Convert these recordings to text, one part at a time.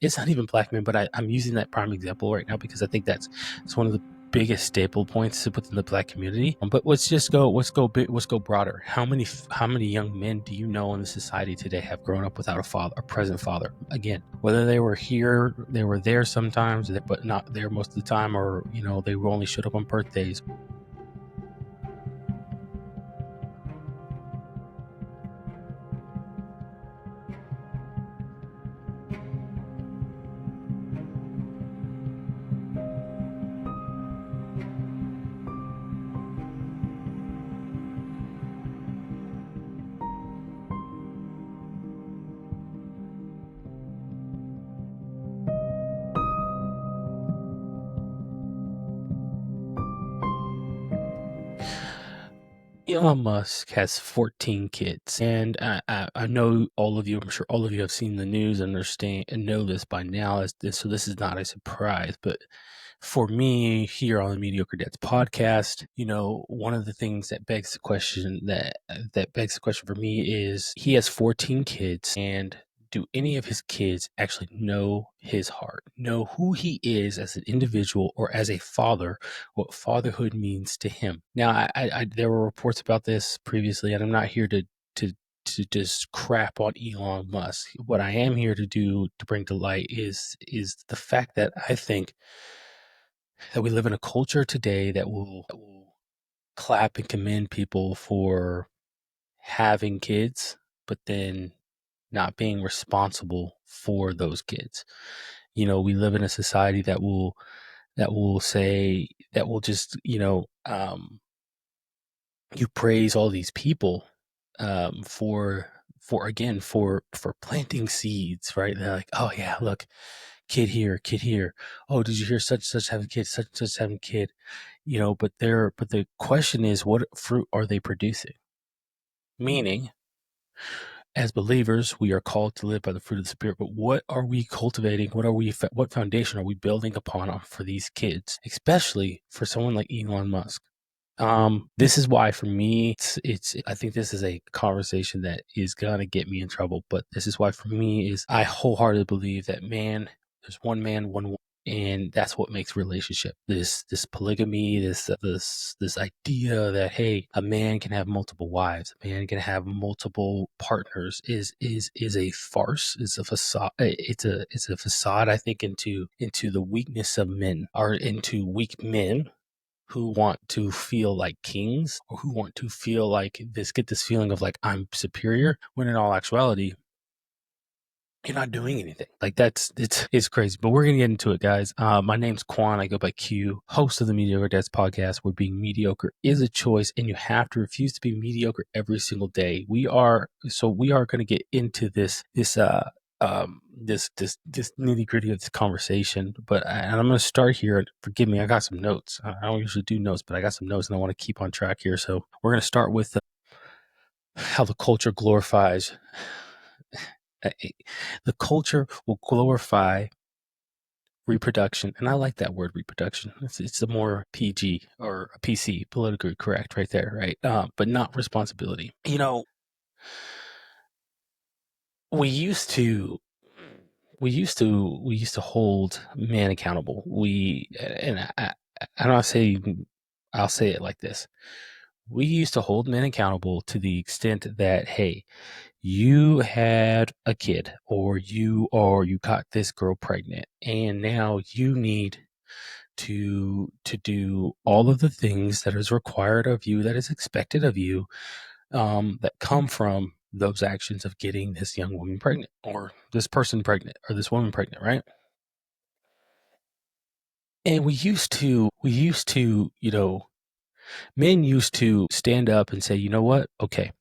it's not even black men, but I'm using that prime example right now because I think it's one of the biggest staple points within the black community. But let's go broader. How many young men do you know in the society today have grown up without a present father? Again, whether they were there sometimes, but not there most of the time, or they only showed up on birthdays. Elon Musk has 14 kids, and I know all of you. I'm sure all of you have seen the news, understand, and know this by now. So this is not a surprise. But for me, here on the Mediocre Dads podcast, one of the things that begs the question for me is he has 14 kids, and do any of his kids actually know his heart, know who he is as an individual or as a father, what fatherhood means to him? Now, there were reports about this previously, and I'm not here to just crap on Elon Musk. What I am here to do to bring to light is the fact that I think that we live in a culture today that will clap and commend people for having kids, but then not being responsible for those kids. We live in a society that will just, you praise all these people for planting seeds, right? They're like, oh yeah, look, kid here. Oh, did you hear such and such having kids, such and such having kid? But the question is, what fruit are they producing? Meaning, as believers, we are called to live by the fruit of the Spirit, but what are we cultivating? What foundation are we building upon for these kids, especially for someone like Elon Musk? This is why for me, I think this is a conversation that is gonna get me in trouble, but this is why for me is I wholeheartedly believe that there's one man, one woman, and that's what makes relationship. This polygamy, this idea that, hey, a man can have multiple wives, a man can have multiple partners is a farce. It's a facade. It's a facade, I think, into the weakness of men, or into weak men who want to feel like kings, or who want to feel like get this feeling of like I'm superior, when in all actuality you're not doing anything. Like it's crazy. But we're gonna get into it, guys. My name's Quan. I go by Q, host of the Mediocre Dads podcast, where being mediocre is a choice, and you have to refuse to be mediocre every single day. We are gonna get into this nitty gritty of this conversation. But and I'm gonna start here. Forgive me, I got some notes. I don't usually do notes, but I got some notes, and I want to keep on track here. So we're gonna start with how the culture glorifies. The culture will glorify reproduction, and I like that word, reproduction. It's a more PG or a PC, politically correct, right there, right? But not responsibility. We used to hold men accountable. I'll say it like this: we used to hold men accountable to the extent that, hey, you had a kid, or you got this girl pregnant, and now you need to do all of the things that is required of you, that is expected of you, that come from those actions of getting this young woman pregnant, or this person pregnant, or this woman pregnant, right? And we used to, men used to stand up and say, you know what? Okay,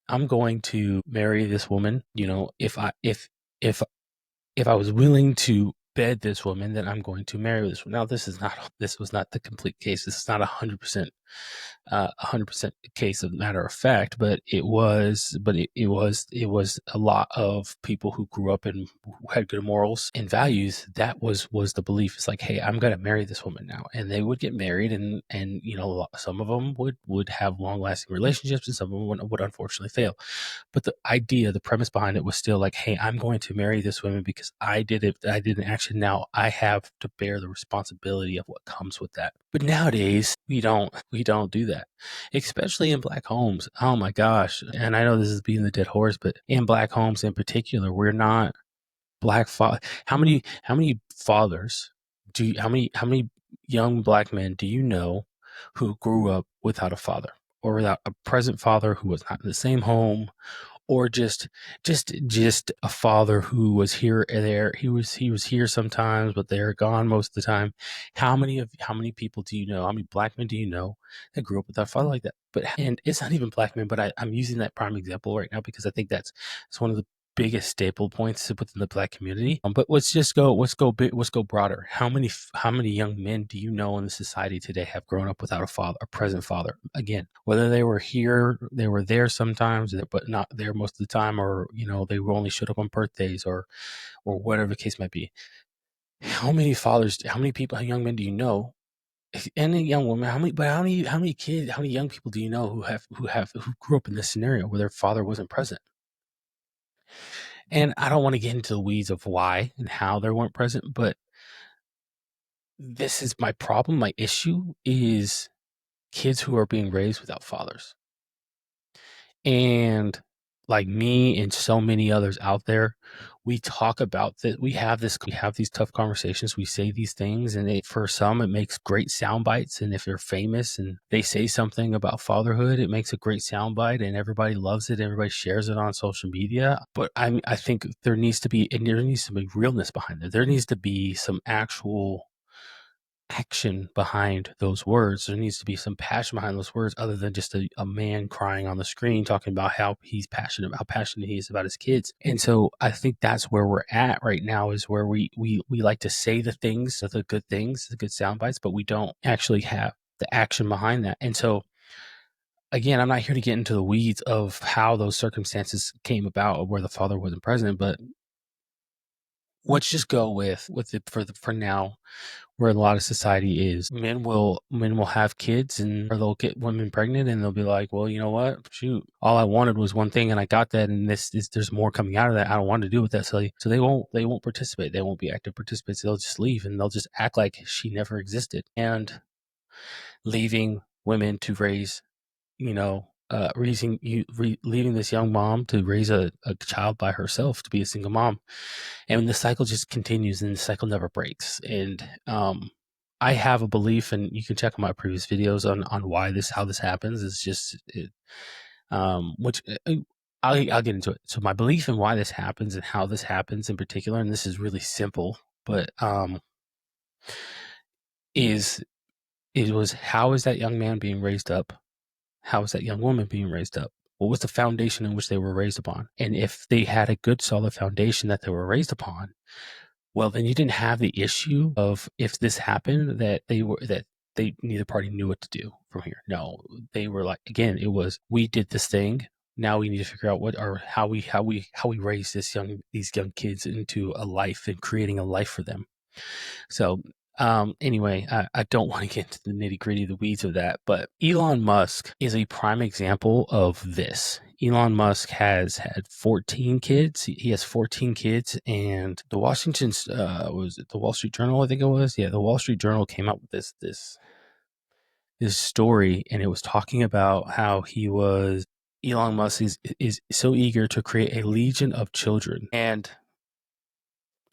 I'm going to marry this woman. If I was willing to bed this woman, then I'm going to marry this one. Now, this was not the complete case. This is not 100% 100% case of matter of fact, but it was a lot of people who grew up and who had good morals and values. That was the belief. It's like, hey, I'm gonna marry this woman now, and they would get married, and some of them would have long lasting relationships, and some of them would unfortunately fail. But the idea, the premise behind it was still like, hey, I'm going to marry this woman because I did it. I did an action. Now I have to bear the responsibility of what comes with that. But nowadays we don't do that, especially in black homes. Oh my gosh. And I know this is beating the dead horse, but in black homes in particular, we're not black father. How many fathers how many young black men do you know who grew up without a father, or without a present father, who was not in the same home, or just a father who was here and there. He was here sometimes, but they're gone most of the time. How many people do you know? How many black men do you know that grew up with a father like that? And it's not even black men, but I'm using that prime example right now because I think it's one of the biggest staple points within the black community. But let's go broader. How many young men do you know in the society today have grown up without a father, a present father? Again, whether they were here, they were there sometimes, but not there most of the time, or they only showed up on birthdays, or whatever the case might be. How many fathers? How many people? How young men do you know? And a young woman? How many kids? How many young people do you know who grew up in this scenario where their father wasn't present? And I don't want to get into the weeds of why and how they weren't present, but this is my problem. My issue is kids who are being raised without fathers. And like me and so many others out there, we talk about that. We have these tough conversations. We say these things, and for some, it makes great sound bites. And if they're famous and they say something about fatherhood, it makes a great sound bite, and everybody loves it. Everybody shares it on social media. But I think there needs to be realness behind it. There needs to be some actual action behind those words. There needs to be some passion behind those words, other than just a man crying on the screen talking about how passionate he is about his kids. And so I think that's where we're at right now, is where we like to say the things, the good things, the good sound bites, but we don't actually have the action behind that. And so again, I'm not here to get into the weeds of how those circumstances came about, where the father wasn't present, but let's just go with it for now, where a lot of society is. Men will have kids, and or they'll get women pregnant, and they'll be like, well, you know what? Shoot, all I wanted was one thing, and I got that, and there's more coming out of that. I don't want to do with that. So they won't participate. They won't be active participants. They'll just leave, and they'll just act like she never existed, and leaving women to raise, leaving this young mom to raise a child by herself, to be a single mom. And the cycle just continues, and the cycle never breaks. And I have a belief, and you can check out my previous videos on how this happens. It's just which I'll get into it. So my belief in why this happens and how this happens in particular, and this is really simple, but is it was how is that young man being raised up? How is that young woman being raised up? What was the foundation in which they were raised upon? And if they had a good solid foundation that they were raised upon, well, then you didn't have the issue of, if this happened, that neither party knew what to do from here. No, they were like, again, it was, we did this thing. Now we need to figure out how we raise these young kids into a life, and creating a life for them. So anyway, I don't want to get into the nitty gritty, the weeds of that, but Elon Musk is a prime example of this. Elon Musk has had 14 kids. He has 14 kids, and the was it the Wall Street Journal? I think it was. Yeah, the Wall Street Journal came up with this story, and it was talking about how Elon Musk is so eager to create a legion of children. And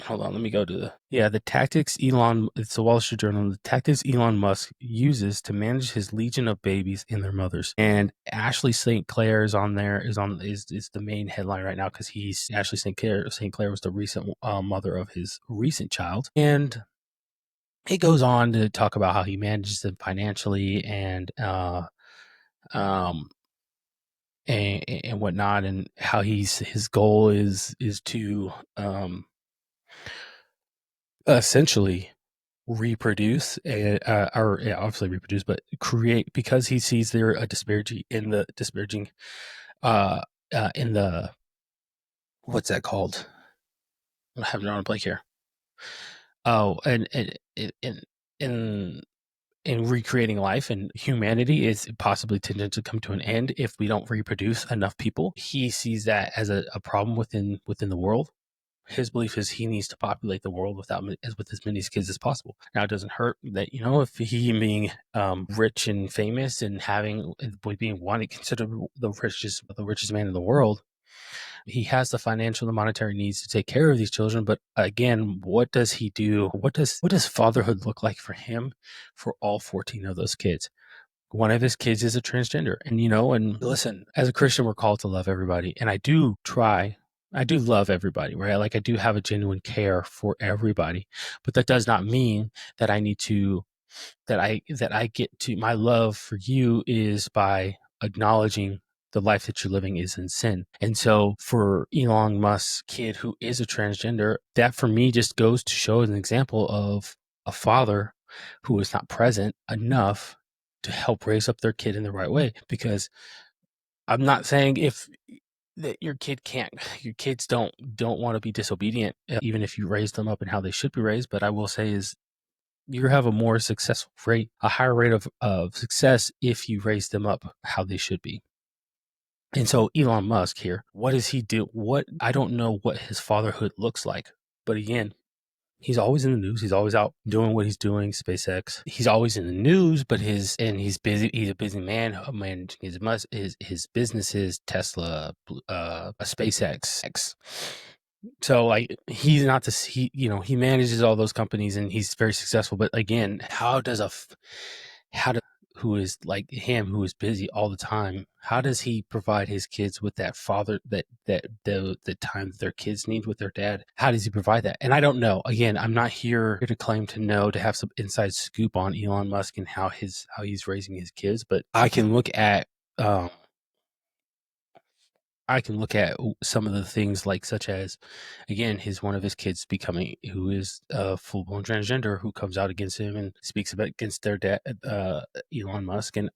hold on, let me go to the tactics it's the Wall Street Journal. The tactics Elon Musk uses to manage his legion of babies and their mothers. And Ashley St. Clair is on there, is the main headline right now, because Ashley St. Clair was the recent mother of his recent child. And it goes on to talk about how he manages them financially, and and whatnot, and how his goal is to essentially reproduce, or yeah, obviously reproduce, but create, because he sees there a disparity in the disparaging, uh, in the, what's that called? I'm having on a blank here. Oh, and in in recreating life and humanity is possibly tended to come to an end if we don't reproduce enough people. He sees that as a problem within the world. His belief is he needs to populate the world with as many kids as possible. Now, it doesn't hurt that, if he being rich and famous and being wanted considered the richest man in the world, he has the financial and monetary needs to take care of these children. But again, what does he do? What does fatherhood look like for him for all 14 of those kids? One of his kids is a transgender. And listen, as a Christian, we're called to love everybody. And I do love everybody, right? Like, I do have a genuine care for everybody, but that does not mean that I need to, that I get to, my love for you is by acknowledging the life that you're living is in sin. And so for Elon Musk's kid who is a transgender, that for me just goes to show an example of a father who is not present enough to help raise up their kid in the right way. Because I'm not saying if that your kids don't want to be disobedient, even if you raise them up in how they should be raised. But I will say is you have a more successful rate, a higher rate of success if you raise them up how they should be. And so Elon Musk here, what does he do? I don't know what his fatherhood looks like, but again, he's always in the news. He's always out doing what he's doing. SpaceX. He's always in the news, but he's busy. He's a busy man. Managing his businesses, Tesla, SpaceX. So like he's not this. He manages all those companies and he's very successful. But again, how does who is like him, who is busy all the time, how does he provide his kids with that father, the time that their kids need with their dad? How does he provide that? And I don't know. Again, I'm not here to claim to know, to have some inside scoop on Elon Musk and how he's raising his kids, but um, I can look at some of the things, like such as, again, one of his kids who is a full blown transgender, who comes out against him and speaks against their dad, Elon Musk, and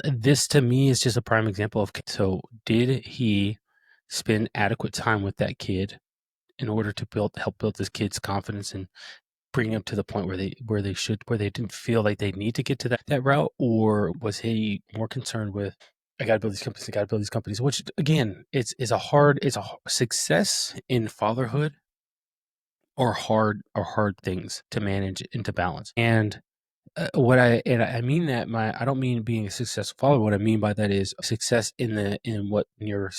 this to me is just a prime example of, so did he spend adequate time with that kid in order to help build this kid's confidence and bring him to the point where they didn't feel like they need to get to that route? Or was he more concerned with, I got to build these companies, which again, success in fatherhood or hard things to manage and to balance. And I mean that, I don't mean being a successful father. What I mean by that is success in your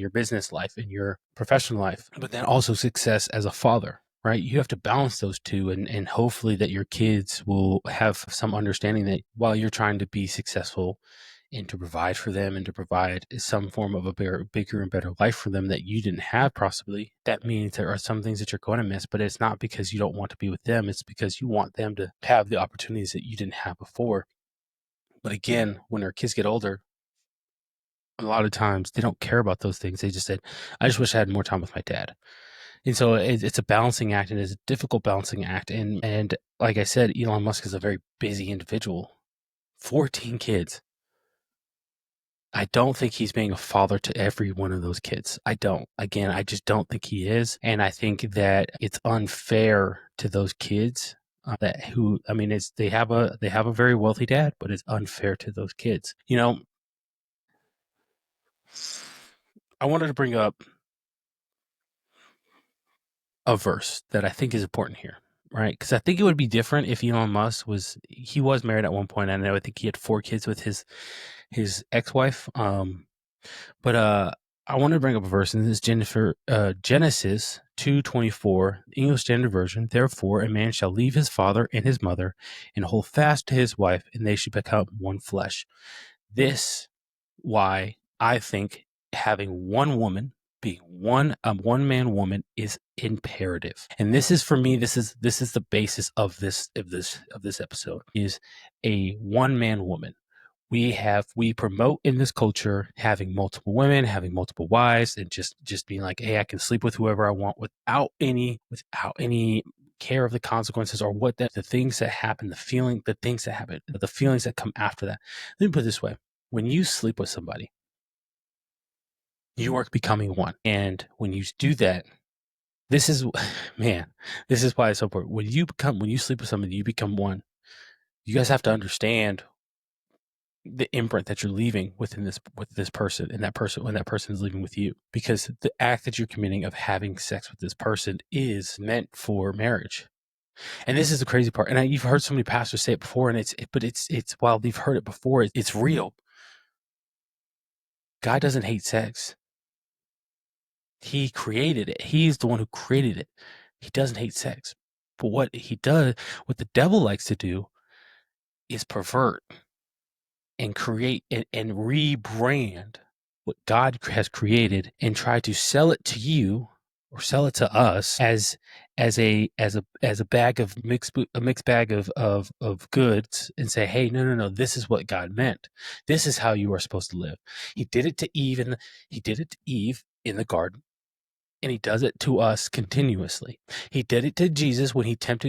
business life, in your professional life, but then also success as a father, right? You have to balance those two, and hopefully that your kids will have some understanding that while you're trying to be successful and to provide for them and to provide some form of a bigger and better life for them that you didn't have, possibly, that means there are some things that you're going to miss. But it's not because you don't want to be with them, it's because you want them to have the opportunities that you didn't have before. But again, when our kids get older, a lot of times they don't care about those things. They just said, I just wish I had more time with my dad. And so it's a balancing act, and it's a difficult balancing act. And like I said, Elon Musk is a very busy individual. 14 kids. I don't think he's being a father to every one of those kids. I don't. Again, I just don't think he is. And I think that it's unfair to those kids, they have a very wealthy dad, but it's unfair to those kids. I wanted to bring up a verse that I think is important here, right? Because I think it would be different if Elon Musk was married at one point, and I think he had 4 kids with his ex-wife. But I want to bring up a verse, and this is Genesis 2:24, English Standard Version. Therefore, a man shall leave his father and his mother and hold fast to his wife, and they should become one flesh. This, why I think having one woman, being one man woman, is imperative. And this is, for me, this is the basis of this episode, is a one man woman. We promote in this culture having multiple women, having multiple wives, and just being like, hey, I can sleep with whoever I want without any care of the consequences or what the things that happen, the feelings that come after that. Let me put it this way. When you sleep with somebody, you are becoming one. And when you do that, this is why it's so important. When you sleep with somebody, you become one. You guys have to understand the imprint that you're leaving with this person, and that person when that person is leaving with you, because the act that you're committing of having sex with this person is meant for marriage. And this is the crazy part. And you've heard so many pastors say it before, and it's while they've heard it before, it's real. God doesn't hate sex. He created it. He's the one who created it. He doesn't hate sex. But what the devil likes to do is pervert and create and rebrand what God has created and try to sell it to you or sell it to us as a bag of a mixed bag of goods, and say, hey, no, this is what God meant. This is how you are supposed to live. He did it to Eve in the garden. And he does it to us continuously. He did it to Jesus when he tried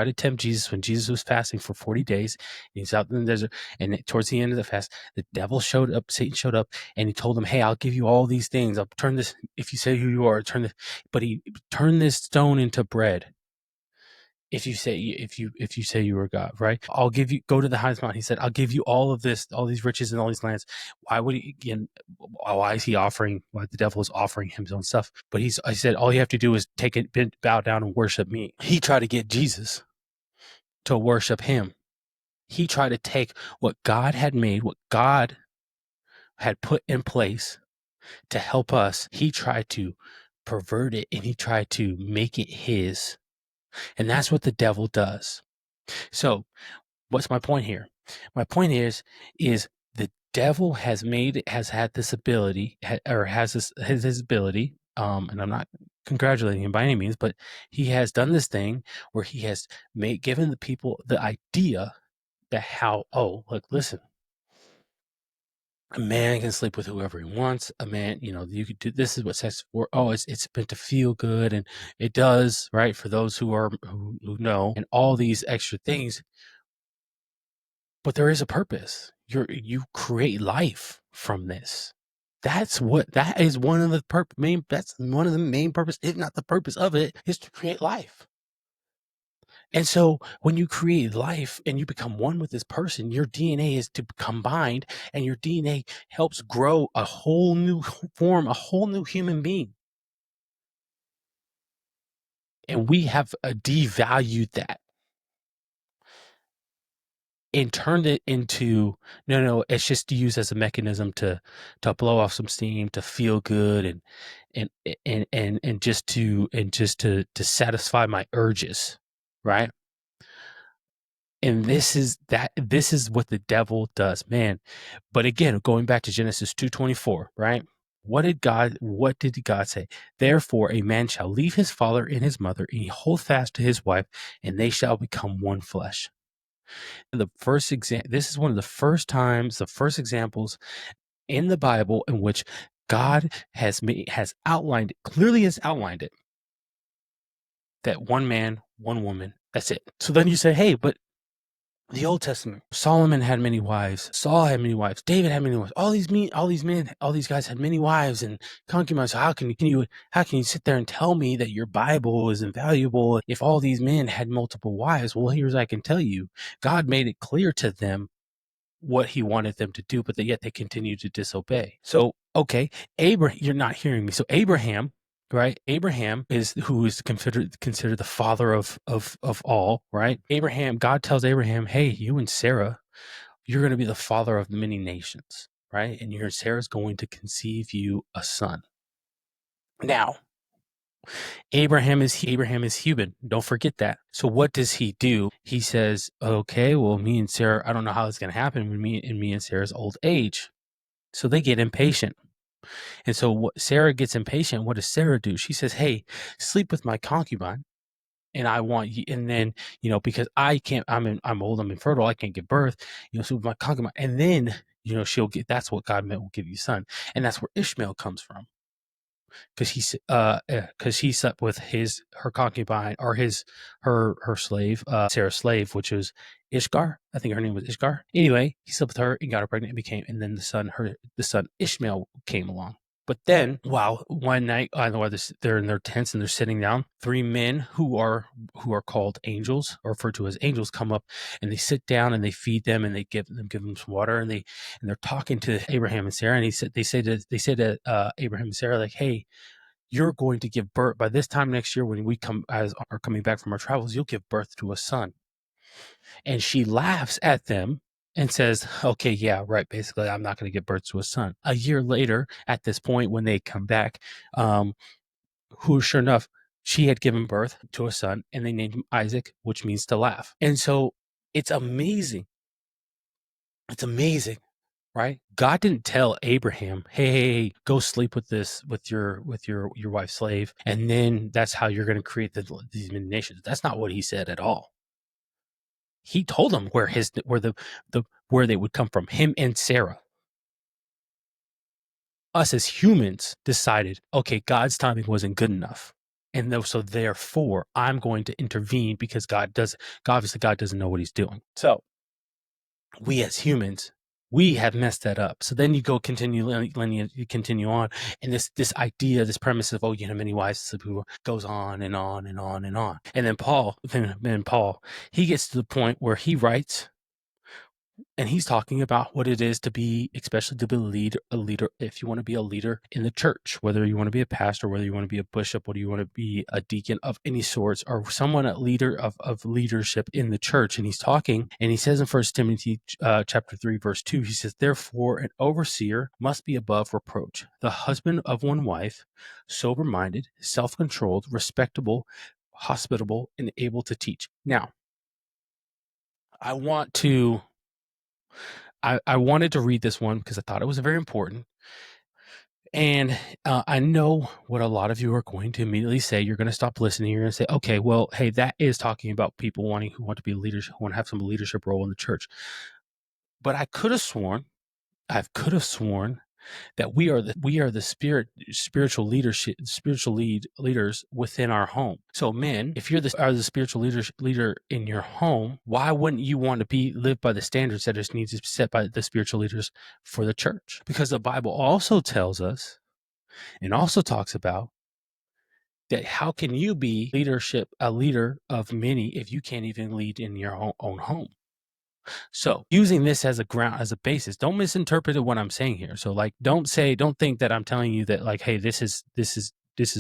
to tempt Jesus when Jesus was fasting for 40 days. And he's out in the desert, and towards the end of the fast, Satan showed up, and he told him, hey, I'll give you all these things. I'll turn this, if you say who you are, but he turned this stone into bread. If you say you were God, right? I'll give you, go to the highest mountain. He said, I'll give you all of this, all these riches and all these lands. Why would he, again, why is he offering, why the devil is offering him his own stuff? But I said, all you have to do is take it, bow down and worship me. He tried to get Jesus to worship him. He tried to take what God had made, what God had put in place to help us. He tried to pervert it, and he tried to make it his. And that's what the devil does. So what's my point here? My point is the devil has had this ability, has his ability, and I'm not congratulating him by any means, but he has done this thing where he has given the people the idea that look, listen, a man can sleep with whoever he wants. A man, you could do, this is what sex is for. Oh, it's meant to feel good, and it does, right? For those who know, and all these extra things. But there is a purpose. You create life from this. That is one of the that's one of the main purpose, if not the purpose of it, is to create life. And so when you create life and you become one with this person, your DNA is to combined, and your DNA helps grow a whole new form, a whole new human being. And we have devalued that and turned it into, no, it's just used as a mechanism to blow off some steam, to feel good, and just to satisfy my urges, right? And this is what the devil does, man. But again, going back to Genesis 2:24, right? What did God say? Therefore, a man shall leave his father and his mother, and he hold fast to his wife, and they shall become one flesh. This is one of the first examples in the Bible in which God has outlined it, that one man, one woman, that's it. So then you say, hey, but the Old Testament, Solomon had many wives, Saul had many wives, David had many wives, all these guys had many wives and concubines. So how can you sit there and tell me that your Bible is invaluable if all these men had multiple wives? Well, here's what I can tell you. God made it clear to them what he wanted them to do, but yet they continued to disobey. So, okay, you're not hearing me. So Abraham, right? Abraham is who is considered the father of all, right? God tells Abraham, hey, you and Sarah, you're going to be the father of many nations, right? And Sarah's going to conceive you a son. Now, Abraham is human. Don't forget that. So what does he do? He says, okay, well, me and Sarah, I don't know how it's going to happen when me and Sarah's old age. So they get impatient. And so Sarah gets impatient. What does Sarah do? She says, hey, sleep with my concubine. And I want you, and then, because I can't, I'm old, I'm infertile, I can't give birth, sleep with my concubine. And then, that's what God meant will give you a son. And that's where Ishmael comes from. because he slept with her concubine, or her slave, Sarah's slave, which was Ishgar. I think her name was Ishgar. Anyway, he slept with her and got her pregnant, and then the son Ishmael came along. But then, wow, one night, while they're in their tents and they're sitting down, three men who are called angels, or referred to as angels, come up and they sit down and they feed them and they give them some water, and they're talking to Abraham and Sarah, and they say to Abraham and Sarah, like, hey, you're going to give birth by this time next year when we are coming back from our travels, you'll give birth to a son. And she laughs at them and says, okay, yeah, right. Basically, I'm not going to give birth to a son. A year later, at this point, when they come back, who, sure enough, she had given birth to a son, and they named him Isaac, which means to laugh. And so it's amazing. It's amazing, right? God didn't tell Abraham, hey, go sleep with your wife's slave, and then that's how you're going to create these many nations. That's not what he said at all. He told them where they would come from, him and Sarah. Us as humans decided, okay, God's timing wasn't good enough. And so therefore, I'm going to intervene because obviously God doesn't know what he's doing. So we as humans, we have messed that up. So then you continue on, and this idea, this premise of, you have many wives, goes on and on and on and on. And then Paul, he gets to the point where he writes, and he's talking about what it is to be, especially to be a leader. If you want to be a leader in the church, whether you want to be a pastor, whether you want to be a bishop, whether you want to be a deacon of any sorts, or someone, a leader of leadership in the church. And he's talking, and he says in 1 Timothy chapter 3, verse 2, he says, therefore, an overseer must be above reproach, the husband of one wife, sober-minded, self-controlled, respectable, hospitable, and able to teach. Now, I wanted to read this one because I thought it was very important. And I know what a lot of you are going to immediately say. You're going to stop listening. You're going to say, okay, well, hey, that is talking about people who want to be leaders, who want to have some leadership role in the church. But I could have sworn that we are the spiritual leaders within our home. So men, if you're the spiritual leader in your home, why wouldn't you want to live by the standards that just needs to be set by the spiritual leaders for the church? Because the Bible also tells us, and also talks about, that how can you be a leader of many if you can't even lead in your own home? So using this as a basis, don't misinterpret what I'm saying here. So don't think that I'm telling you that, like, hey, this is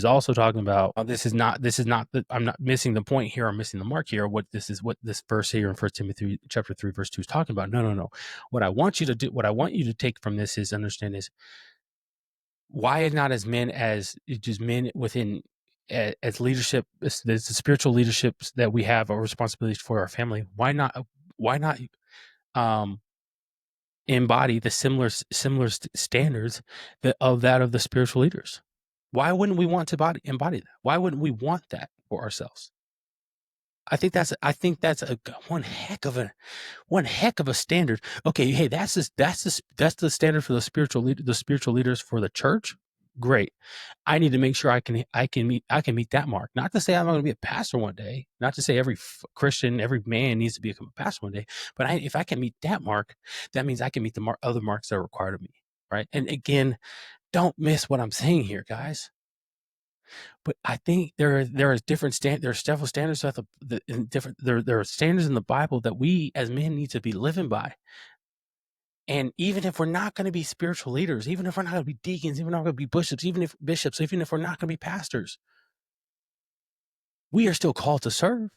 also talking about, I'm not missing the point here. I'm missing the mark here. What this verse here in 1 Timothy chapter 3, verse 2 is talking about. No. What I want you to take from this is understand is, why not as men, as just men within, as leadership, the spiritual leaderships that we have, our responsibilities for our family. Why not embody the similar standards of the spiritual leaders? Why wouldn't we want to embody that? Why wouldn't we want that for ourselves? I think that's one heck of a standard. Okay, hey, that's the standard for the spiritual leaders for the church. Great. I need to make sure I can meet that mark. Not to say I'm not going to be a pastor one day. Not to say every Christian, every man needs to become a pastor one day. But if I can meet that mark, that means I can meet the other marks that are required of me, right? And again, don't miss what I'm saying here, guys. But I think there are different there are several standards that there are standards in the Bible that we as men need to be living by. And even if we're not going to be spiritual leaders, even if we're not going to be deacons, even if we're not going to be bishops, even if we're not going to be pastors, we are still called to serve.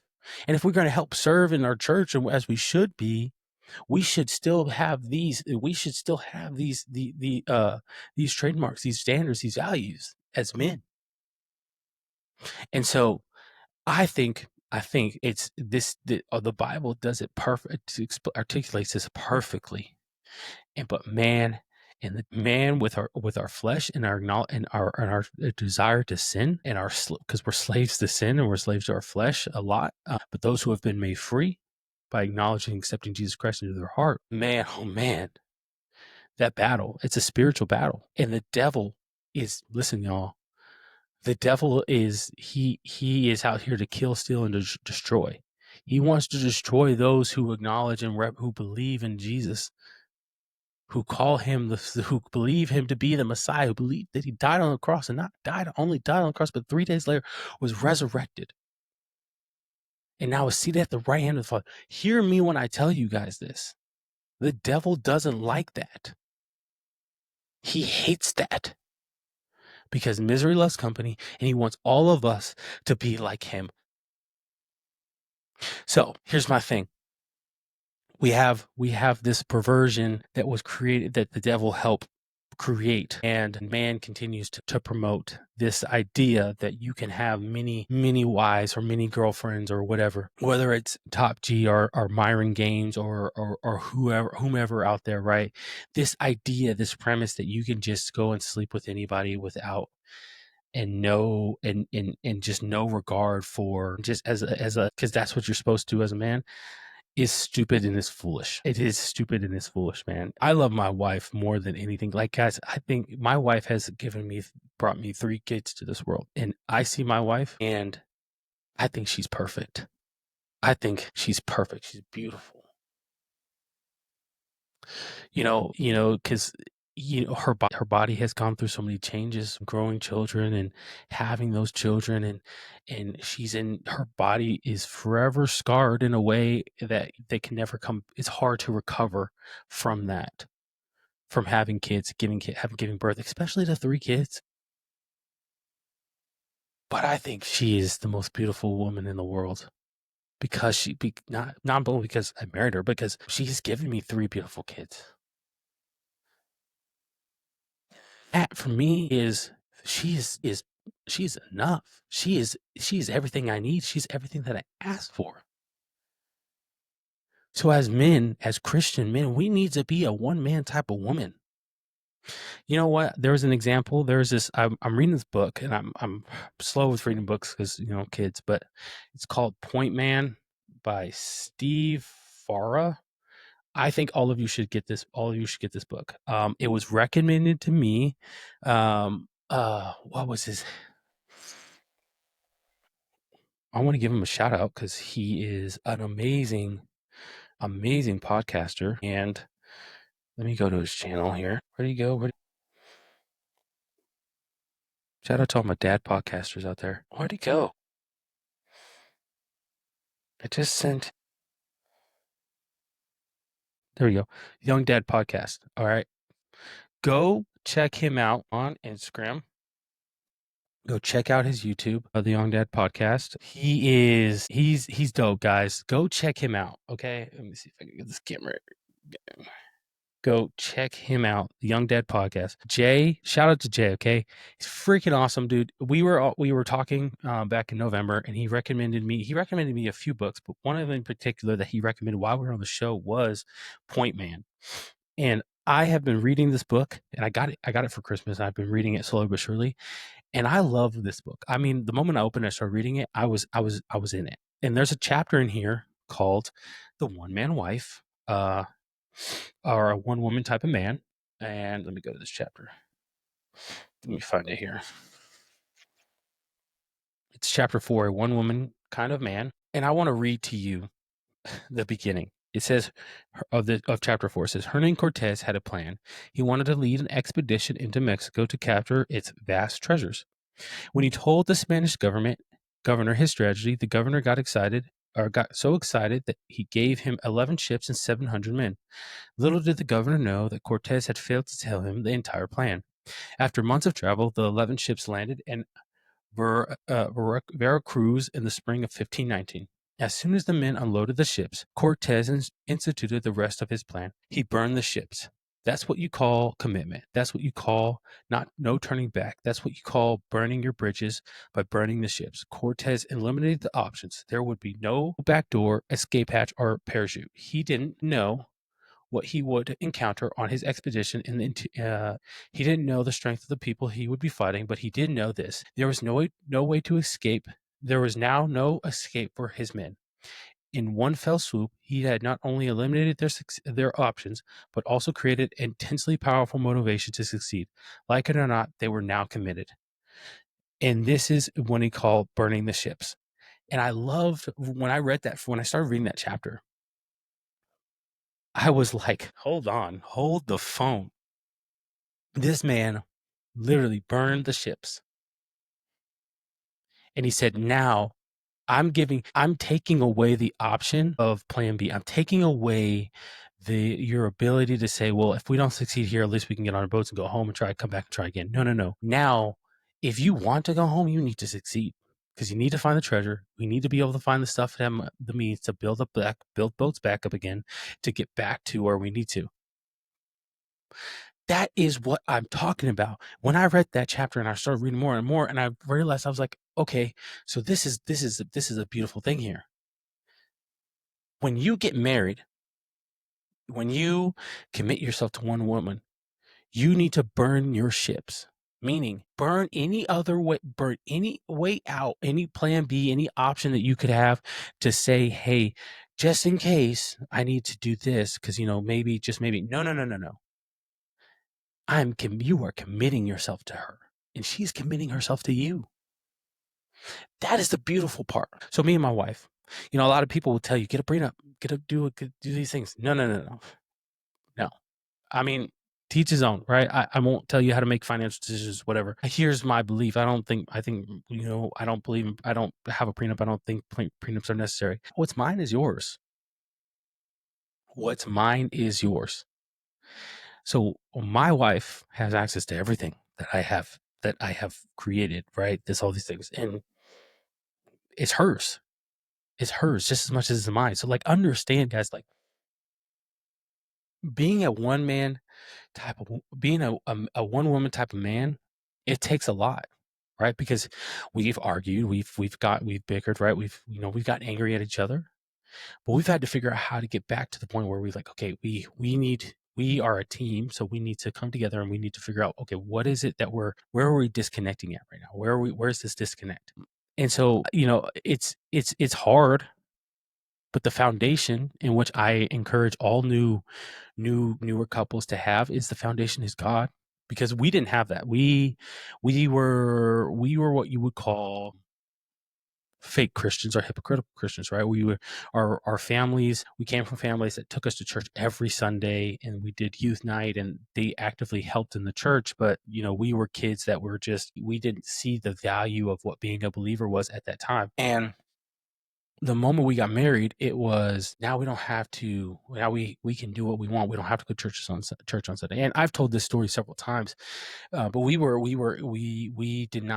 And if we're going to help serve in our church, and as we should be, we should still have these. We should still have these these trademarks, these standards, these values as men. And so, I think it's this. The Bible does it perfect. Articulates this perfectly. But man, and the man with our flesh and our desire to sin, and because we're slaves to sin and we're slaves to our flesh a lot. But those who have been made free by acknowledging and accepting Jesus Christ into their heart, man, oh man, that battle, it's a spiritual battle, and the devil is, listen, y'all. The devil he is out here to kill, steal, and destroy. He wants to destroy those who acknowledge and who believe in Jesus, who call him who believe him to be the Messiah, who believe that he died on the cross, and not only died on the cross, but 3 days later was resurrected, and now is seated at the right hand of the Father. Hear me when I tell you guys this. The devil doesn't like that. He hates that, because misery loves company, and he wants all of us to be like him. So here's my thing. We have this perversion that was created, that the devil helped create, and man continues to promote this idea that you can have many wives or many girlfriends or whatever, whether it's Top G or Myron Gaines or whomever out there, right? This idea, this premise that you can just go and sleep with anybody without and just no regard for, just as a because that's what you're supposed to as a man, is stupid and is foolish. It is stupid and is foolish, man. I love my wife more than anything. Like, guys, I think my wife has brought me 3 kids to this world. And I see my wife and I think she's perfect. I think she's perfect. She's beautiful. Because her body has gone through so many changes, growing children and having those children, and her body is forever scarred in a way that they can never come. It's hard to recover from that, from having kids, giving birth, especially to 3 kids. But I think she is the most beautiful woman in the world, because not only because I married her, because she's given me 3 beautiful kids. That for me is, she's enough. She's everything I need. She's everything that I asked for. So as men, as Christian men, we need to be a one-man type of woman. You know what? There's an example. There's this. I'm reading this book, and I'm slow with reading books because kids. But it's called Point Man by Steve Farah. I think all of you should get this. All of you should get this book. It was recommended to me. What was his? I want to give him a shout out because he is an amazing podcaster. And let me go to his channel here. Where'd he go? Shout out to all my dad podcasters out there. Where'd he go? I just sent. There we go. Young Dad Podcast. All right. Go check him out on Instagram. Go check out his YouTube, the Young Dad Podcast. He's dope, guys. Go check him out. Okay. Let me see if I can get this camera. Go check him out, the Young Dad Podcast. Jay, shout out to Jay. Okay, he's freaking awesome, dude. We were talking back in November, and he recommended me a few books, but one of them in particular that he recommended while we were on the show was Point Man. And I have been reading this book, and I got it for Christmas. And I've been reading it slowly but surely, and I love this book. I mean, the moment I opened it, I started reading it, I was in it. And there's a chapter in here called "The One Man Wife." Or a one woman type of man. And let me go to this chapter. Let me find it here. It's chapter 4, a one woman kind of man. And I want to read to you the beginning. It says of chapter 4, it says, Hernán Cortés had a plan. He wanted to lead an expedition into Mexico to capture its vast treasures. When he told the Spanish governor his strategy, the governor got so excited that he gave him 11 ships and 700 men. Little did the governor know that Cortés had failed to tell him the entire plan. After months of travel, the 11 ships landed in Veracruz in the spring of 1519. As soon as the men unloaded the ships, Cortés instituted the rest of his plan. He burned the ships. That's what you call commitment. That's what you call no turning back. That's what you call burning your bridges by burning the ships. Cortés eliminated the options. There would be no backdoor, escape hatch, or parachute. He didn't know what he would encounter on his expedition. He didn't know the strength of the people he would be fighting, but he did know this: there was no way to escape. There was now no escape for his men. In one fell swoop, he had not only eliminated their options, but also created intensely powerful motivation to succeed. Like it or not, they were now committed. And this is what he called burning the ships. And I loved when I read that, when I started reading that chapter, I was like, hold on, hold the phone. This man literally burned the ships. And he said, now I'm taking away the option of plan B. I'm taking away your ability to say, well, if we don't succeed here, at least we can get on our boats and go home and come back and try again. No, no, no. Now, if you want to go home, you need to succeed because you need to find the treasure. We need to be able to find the stuff that have the means to build boats back up again to get back to where we need to. That is what I'm talking about. When I read that chapter and I started reading more and more, and I realized I was like, okay, so this is a beautiful thing here. When you get married, when you commit yourself to one woman, you need to burn your ships. Meaning, burn any way out, any plan B, any option that you could have to say, hey, just in case I need to do this, because maybe, just maybe. No, no, no, no, no. You are committing yourself to her, and she's committing herself to you. That is the beautiful part. So me and my wife, a lot of people will tell you, get a prenup, do these things. No, no, no, no, no. I mean, teach his own, right? I won't tell you how to make financial decisions, whatever. Here's my belief. I don't have a prenup. I don't think prenups are necessary. What's mine is yours. What's mine is yours. So my wife has access to everything that I have created, right? All these things. And it's hers. It's hers just as much as it's mine. So understand, guys, being a one man type of being a one woman type of man, it takes a lot, right? Because we've argued, we've bickered, right? We've gotten angry at each other, but we've had to figure out how to get back to the point where we're like, okay, we are a team, so we need to come together and we need to figure out, okay, what is it that where are we disconnecting at right now? Where's this disconnect? And so, it's hard, but the foundation in which I encourage all newer couples to have is the foundation is God, because we didn't have that. We were what you would call fake Christians or hypocritical Christians, right? Our families, we came from families that took us to church every Sunday, and we did youth night, and they actively helped in the church. But, we were kids that we didn't see the value of what being a believer was at that time. And the moment we got married, it was, now we don't have to. Now we can do what we want. We don't have to go to church on Sunday. And I've told this story several times, but we didn't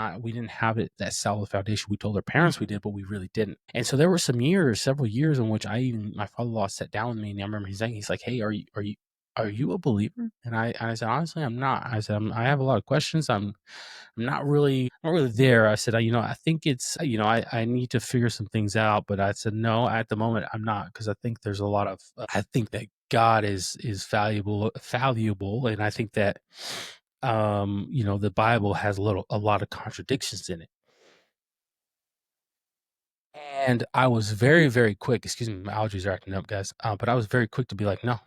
have that solid foundation. We told our parents we did, but we really didn't. And so there were several years in which my father-in-law sat down with me, and I remember he's like, "Hey, are you a believer?" And I said, honestly, I'm not. I said, I have a lot of questions. I'm not really there. I said, I think it's, I need to figure some things out. But I said, no, at the moment, I'm not, because I think there's a lot of, I think that God is valuable. And I think that, the Bible has a lot of contradictions in it. And I was very, very quick, excuse me, my allergies are acting up, guys. But I was very quick to be like, no.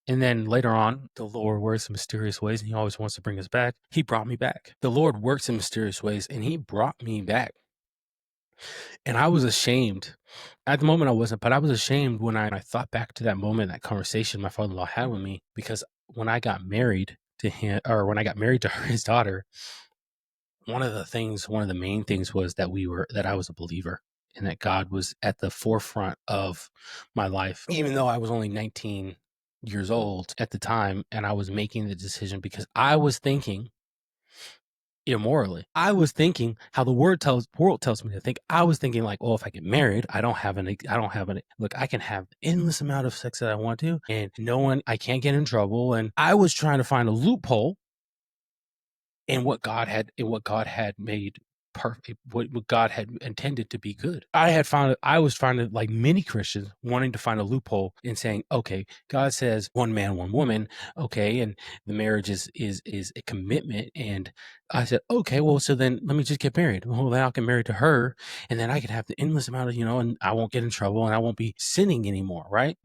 And then later on, the Lord works in mysterious ways, and he always wants to bring us back. He brought me back. The Lord works in mysterious ways, and he brought me back. And I was ashamed. At the moment, I wasn't, but I was ashamed when I thought back to that moment, that conversation my father-in-law had with me, because when I got married to him, or when I got married to his daughter, one of the main things was that I was a believer, and that God was at the forefront of my life, even though I was only 19 years old at the time, and I was making the decision because I was thinking immorally. I was thinking how the world tells me to think. I was thinking like, oh, if I get married, I don't have look, I can have endless amount of sex that I want to, and I can't get in trouble. And I was trying to find a loophole in what God had made perfect, what God had intended to be good. I was finding, like many Christians, wanting to find a loophole in saying, okay, God says one man, one woman, okay, and the marriage is a commitment. And I said, okay, well, so then let me just get married. Well, then I'll get married to her, and then I can have the endless amount of, and I won't get in trouble, and I won't be sinning anymore, right?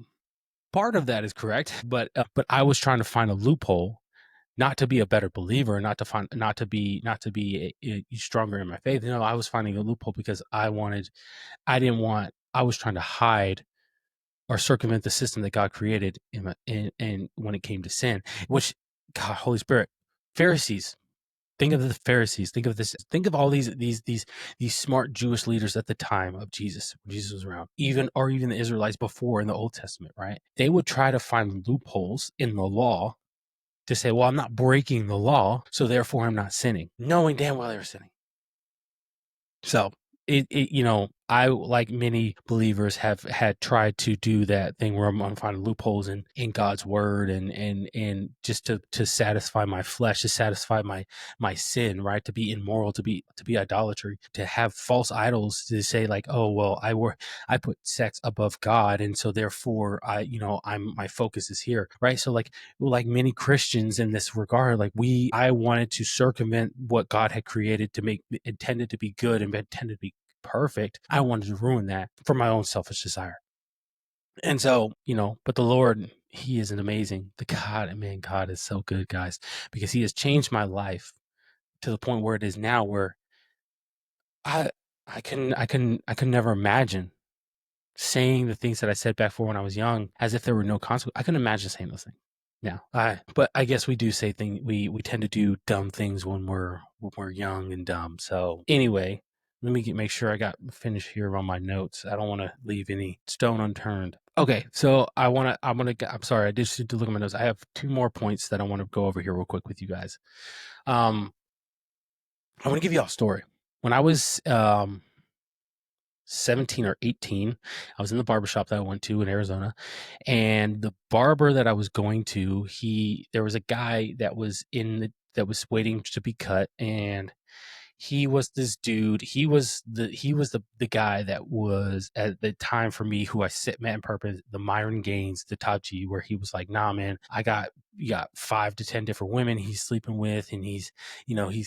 Part of that is correct, but I was trying to find a loophole not to be a better believer, not to be stronger in my faith. No, I was finding a loophole because I was trying to hide or circumvent the system that God created in when it came to sin, which, God, Holy Spirit, Pharisees. Think of the Pharisees. Think of this. Think of all these smart Jewish leaders at the time of Jesus, when Jesus was around, even the Israelites before in the Old Testament, right? They would try to find loopholes in the law to say, well, I'm not breaking the law, so therefore I'm not sinning, knowing damn well they were sinning. So I, like many believers, have had tried to do that thing where I'm finding loopholes in God's word and just to satisfy my flesh, to satisfy my sin, right? To be immoral, to be idolatry, to have false idols, to say like, oh well, I put sex above God, and so therefore my focus is here, right? So like many Christians in this regard, I wanted to circumvent what God had created to make intended to be good and intended to be perfect. I wanted to ruin that for my own selfish desire. And so, but the Lord, He is an amazing. God is so good, guys, because He has changed my life to the point where it is now, where I I can never imagine saying the things that I said back when I was young, as if there were no consequence. I couldn't imagine saying those things now. But I guess we do say things. We tend to do dumb things when we're young and dumb. So anyway, let me make sure I got finished here on my notes. I don't want to leave any stone unturned. Okay, so I'm sorry, I just need to look at my notes. I have 2 more points that I want to go over here real quick with you guys. I want to give you all a story. When I was 17 or 18, I was in the barbershop that I went to in Arizona, and the barber that I was going to, there was a guy that was waiting to be cut, and he was this dude. He was the guy that was at the time for me, who I met in purpose, the Myron Gaines, the top G, where he was like, nah, man, you got 5 to 10 different women he's sleeping with, and he's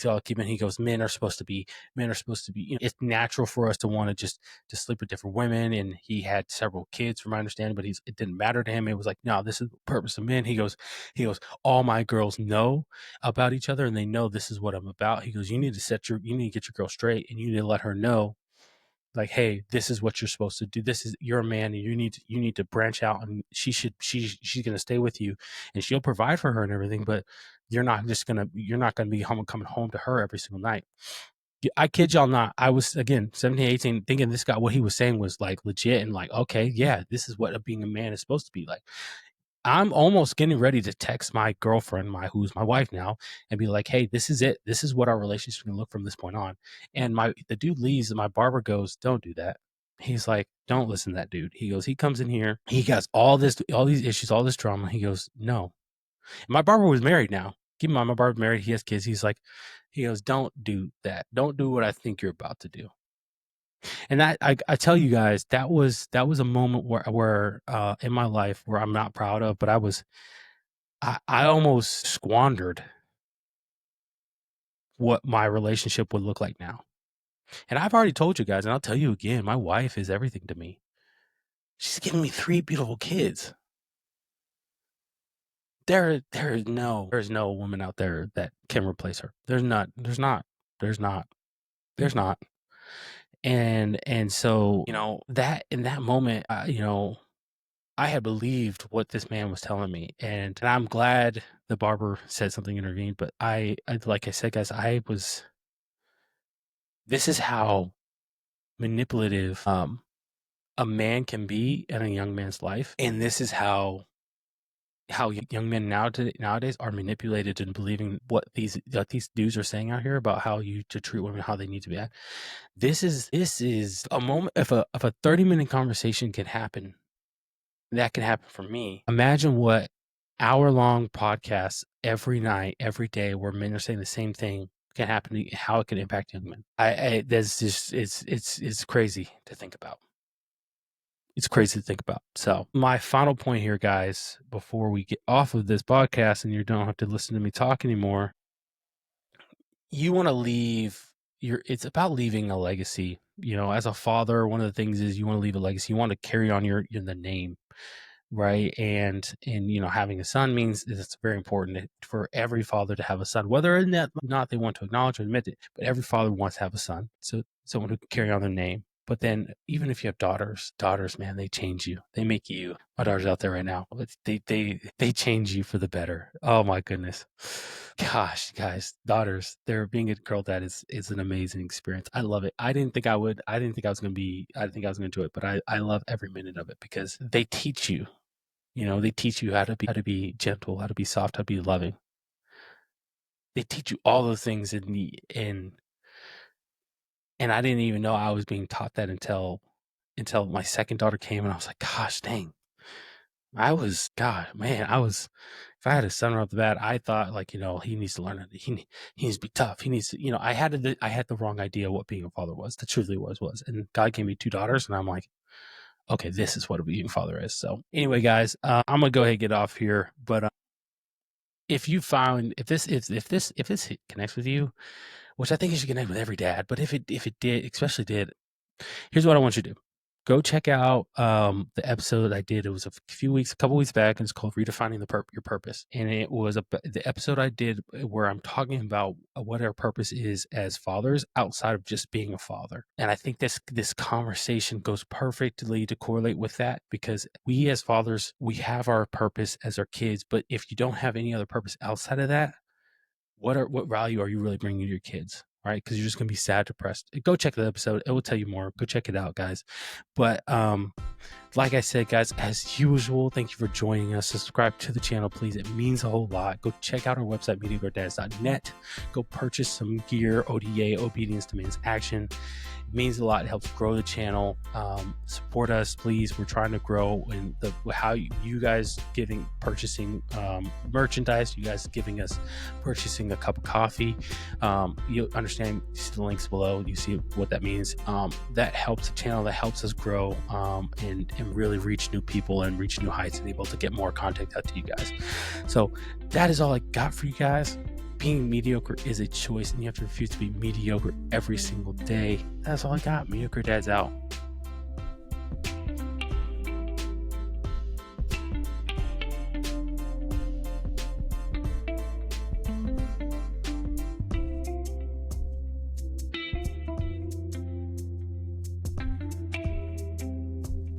all keeping. He goes, men are supposed to be. It's natural for us to want to just to sleep with different women, and he had several kids, from my understanding, but it didn't matter to him. It was like, no, this is the purpose of men. He goes, all my girls know about each other, and they know this is what I'm about. He goes, you need to get your girl straight, and you need to let her know, like, hey, this is what you're supposed to do. You're a man, and you need to branch out, and she's going to stay with you, and she'll provide for her and everything, but you're not going to be coming home to her every single night. I kid y'all not. I was, again, 17, 18, thinking this guy, what he was saying was like legit, and like, okay, yeah, this is what being a man is supposed to be like. I'm almost getting ready to text my girlfriend, who's my wife now, and be like, "Hey, this is it. This is what our relationship can look from this point on." And the dude leaves, and my barber goes, "Don't do that." He's like, "Don't listen to that dude." He goes, "He comes in here, he has all these issues, all this drama." He goes, "No." And my barber was married now. Keep in mind, my barber's married. He has kids. He goes, "Don't do that. Don't do what I think you're about to do." And that, I tell you guys, that was a moment where in my life where I'm not proud of, but I almost squandered what my relationship would look like now. And I've already told you guys, and I'll tell you again, my wife is everything to me. She's given me 3 beautiful kids. There's no woman out there that can replace her. There's not. There's not. There's not. There's not. And so, that in that moment, I had believed what this man was telling me, and I'm glad the barber said something, intervened. But like I said, guys, this is how manipulative a man can be in a young man's life, and this is how young men nowadays are manipulated in believing what these dudes are saying out here about how you to treat women, how they need to be at. This is a moment. If a 30-minute conversation can happen, that can happen for me. Imagine what hour-long podcasts every night, every day, where men are saying the same thing can happen, how it can impact young men. There's just, it's crazy to think about. It's crazy to think about. So my final point here, guys, before we get off of this podcast and you don't have to listen to me talk anymore, you want to it's about leaving a legacy. As a father, one of the things is you want to leave a legacy. You want to carry on the name. right? And having a son means it's very important for every father to have a son, whether or not they want to acknowledge or admit it. But every father wants to have a son, so someone who can carry on their name. But then even if you have daughters, man, they change you. They make you. My daughter's out there right now. They change you for the better. Oh my goodness. Gosh, guys, daughters, they're being a girl dad is an amazing experience. I love it. I didn't think I would. I didn't think I was gonna enjoy it, but I love every minute of it because they teach you. They teach you how to be gentle, how to be soft, how to be loving. They teach you all those things and I didn't even know I was being taught that until my second daughter came, and I was like, gosh dang. If I had a son right off the bat, I thought like, he needs to learn, he needs to be tough. He needs to, I had the wrong idea what being a father was. The truth was, and God gave me 2 daughters, and I'm like, okay, this is what a being a father is. So anyway, guys, I'm gonna go ahead and get off here. But if you found if this connects with you, which I think it should connect with every dad, but if it did, especially did, here's what I want you to do. Go check out the episode that I did. It was a couple weeks back, and it's called Redefining your Purpose. And it was the episode I did where I'm talking about what our purpose is as fathers outside of just being a father. And I think this conversation goes perfectly to correlate with that, because we as fathers, we have our purpose as our kids. But if you don't have any other purpose outside of that, what value are you really bringing to your kids? Right? Because you're just going to be sad, depressed. Go check the episode. It will tell you more. Go check it out, guys. But like I said, guys, as usual, thank you for joining us. Subscribe to the channel, please. It means a whole lot. Go check out our website, mediocredads.net. Go purchase some gear, ODA, Obedience Demands Action. It means a lot. It helps grow the channel. Support us, please. We're trying to grow in how you guys purchasing merchandise, you guys purchasing a cup of coffee. You understand, you see the links below. You see what that means. That helps the channel. That helps us grow and really reach new people and reach new heights and able to get more content out to you guys. So that is all I got for you guys. Being mediocre is a choice, and you have to refuse to be mediocre every single day. That's all I got. Mediocre Dad's out.